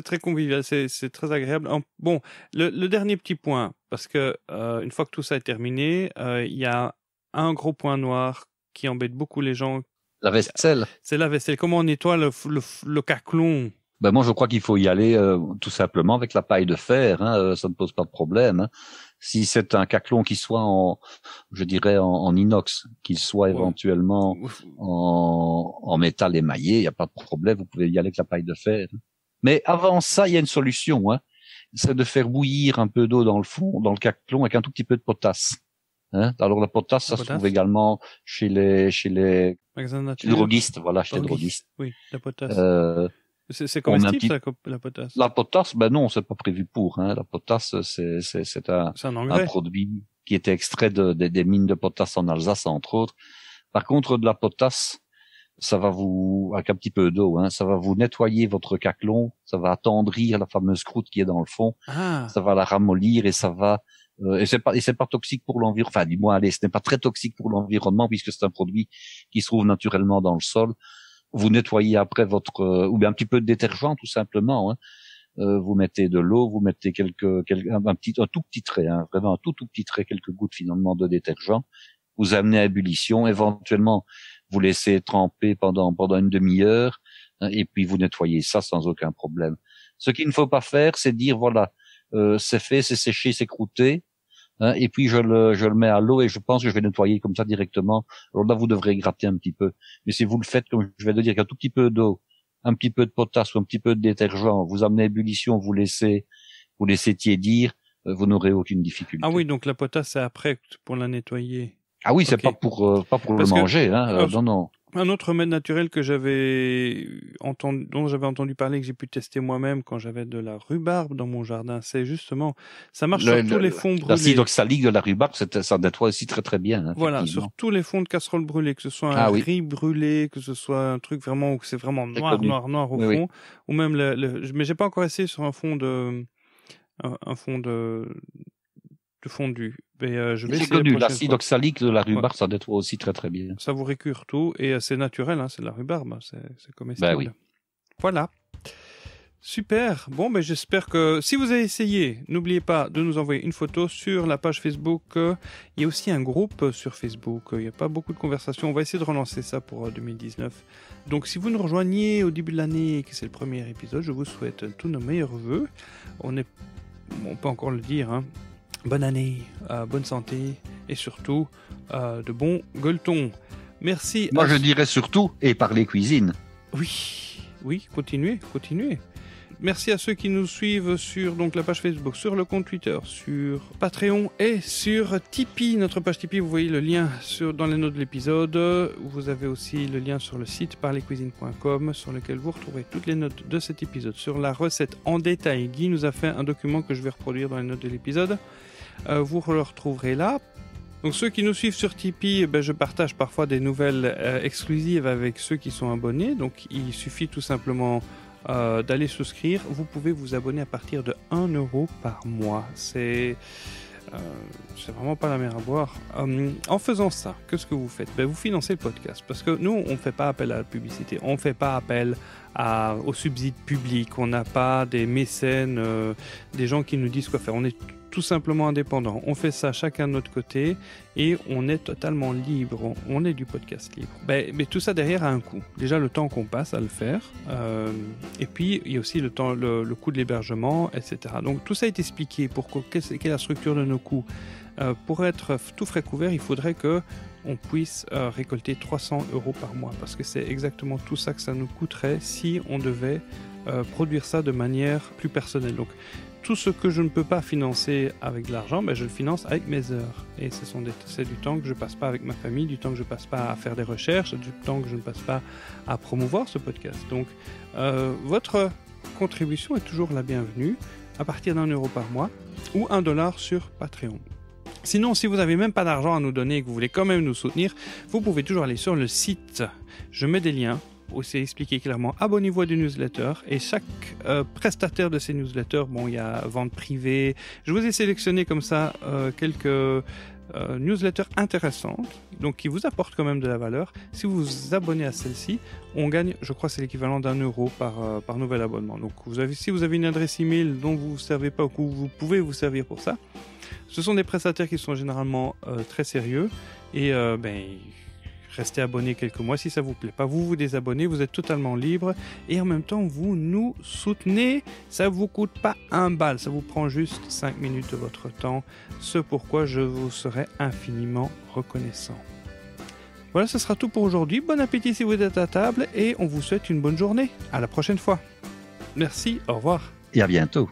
très convivial, c'est très agréable. Bon, le dernier petit point, parce que une fois que tout ça est terminé, il y a un gros point noir qui embête beaucoup les gens. La vaisselle. C'est la vaisselle. Comment on nettoie le caclon? Ben moi, je crois qu'il faut y aller tout simplement avec la paille de fer. Hein, ça ne pose pas de problème. Hein. Si c'est un caclon qui soit je dirais en inox, qu'il soit éventuellement en métal émaillé, il n'y a pas de problème. Vous pouvez y aller avec la paille de fer. Mais avant ça, il y a une solution. Hein. C'est de faire bouillir un peu d'eau dans le fond, dans le caclon, avec un tout petit peu de potasse. Hein. Alors la potasse, ça se trouve également chez les droguistes. Voilà, chez les droguistes. Oui, la potasse. C'est comestible, la potasse? La potasse, ben non, c'est pas prévu pour. Hein. La potasse, c'est un produit qui était extrait des mines de potasse en Alsace, entre autres. Par contre, de la potasse, ça va avec un petit peu d'eau, hein, ça va vous nettoyer votre caclon, ça va attendrir la fameuse croûte qui est dans le fond, ça va la ramollir et ça va et c'est pas toxique pour l'environnement. Enfin, dis-moi, allez, ce n'est pas très toxique pour l'environnement puisque c'est un produit qui se trouve naturellement dans le sol. Vous nettoyez après ou bien un petit peu de détergent tout simplement. Hein. Vous mettez de l'eau, vous mettez un tout petit trait, hein, vraiment un tout petit trait, quelques gouttes finalement de détergent. Vous amenez à ébullition, éventuellement vous laissez tremper pendant une demi-heure, hein, et puis vous nettoyez ça sans aucun problème. Ce qu'il ne faut pas faire, c'est dire voilà, c'est fait, c'est séché, c'est croûté. Hein, et puis je le mets à l'eau et je pense que je vais nettoyer comme ça directement. Alors là, vous devrez gratter un petit peu. Mais si vous le faites, comme je vais le dire, avec un tout petit peu d'eau, un petit peu de potasse ou un petit peu de détergent, vous amenez à ébullition, vous laissez tiédir, vous n'aurez aucune difficulté. Ah oui, donc la potasse, c'est après pour la nettoyer. Ah oui, c'est pas pour le manger, hein. Non. Un autre remède naturel dont j'avais entendu parler, que j'ai pu tester moi-même quand j'avais de la rhubarbe dans mon jardin, c'est justement, ça marche sur tous les fonds brûlés. L'acide oxalique de la rhubarbe, ça nettoie aussi très très bien. Hein, voilà, sur tous les fonds de casserole brûlés, que ce soit un riz brûlé, que ce soit un truc vraiment où c'est vraiment noir au fond, ou même mais j'ai pas encore essayé sur un fond de fondu. Mais je vais essayer. C'est connu, l'acide oxalique de la rhubarbe, ça nettoie aussi très très bien. Ça vous récure tout et c'est naturel, hein, c'est de la rhubarbe, c'est comestible. Ben oui. Voilà. Super. Bon, ben j'espère que si vous avez essayé, n'oubliez pas de nous envoyer une photo sur la page Facebook. Il y a aussi un groupe sur Facebook. Il n'y a pas beaucoup de conversations. On va essayer de relancer ça pour 2019. Donc, si vous nous rejoignez au début de l'année et que c'est le premier épisode, je vous souhaite tous nos meilleurs vœux. On peut encore le dire, hein. Bonne année, bonne santé et surtout de bons gueuletons. Merci. Moi, je dirais surtout, et parler cuisine. Oui, continuez. Merci à ceux qui nous suivent sur donc la page Facebook, sur le compte Twitter, sur Patreon et sur Tipeee. Notre page Tipeee, vous voyez le lien dans les notes de l'épisode. Vous avez aussi le lien sur le site parlercuisine.com sur lequel vous retrouverez toutes les notes de cet épisode. Sur la recette en détail, Guy nous a fait un document que je vais reproduire dans les notes de l'épisode. Vous le retrouverez là. Donc ceux qui nous suivent sur Tipeee, je partage parfois des nouvelles exclusives avec ceux qui sont abonnés. Donc il suffit tout simplement d'aller souscrire. Vous pouvez vous abonner à partir de 1 € par mois. C'est vraiment pas la mer à boire. En faisant ça, qu'est-ce que vous faites? Vous financez le podcast. Parce que nous, on ne fait pas appel à la publicité. On ne fait pas appel aux subsides publics. On n'a pas des mécènes, des gens qui nous disent quoi faire. On est tout simplement indépendant. On fait ça chacun de notre côté et on est totalement libre. On est du podcast libre. Mais tout ça derrière a un coût. Déjà le temps qu'on passe à le faire. Et puis il y a aussi le coût de l'hébergement, etc. Donc tout ça est expliqué. Quelle est la structure de nos coûts. Pour être tout frais couvert, il faudrait que on puisse récolter 300 € par mois. Parce que c'est exactement tout ça que ça nous coûterait si on devait produire ça de manière plus personnelle. Donc tout ce que je ne peux pas financer avec de l'argent, je le finance avec mes heures. Et c'est du temps que je ne passe pas avec ma famille, du temps que je ne passe pas à faire des recherches, du temps que je ne passe pas à promouvoir ce podcast. Donc, votre contribution est toujours la bienvenue à partir d'1 € par mois ou $1 sur Patreon. Sinon, si vous n'avez même pas d'argent à nous donner et que vous voulez quand même nous soutenir, vous pouvez toujours aller sur le site. Je mets des liens. Où c'est expliqué clairement, abonnez-vous à des newsletters et chaque prestataire de ces newsletters, il y a vente privée. Je vous ai sélectionné comme ça quelques newsletters intéressantes, donc qui vous apportent quand même de la valeur. Si vous vous abonnez à celle-ci, on gagne, je crois, c'est l'équivalent d'1 € par nouvel abonnement. Donc si vous avez une adresse email dont vous ne vous servez pas ou que vous pouvez vous servir pour ça, ce sont des prestataires qui sont généralement très sérieux et restez abonné quelques mois. Si ça vous plaît pas, vous vous désabonnez, vous êtes totalement libre. Et en même temps, vous nous soutenez. Ça vous coûte pas un bal, ça vous prend juste 5 minutes de votre temps. Ce pourquoi je vous serai infiniment reconnaissant. Voilà, ce sera tout pour aujourd'hui. Bon appétit si vous êtes à table et on vous souhaite une bonne journée. À la prochaine fois. Merci, au revoir. Et à bientôt.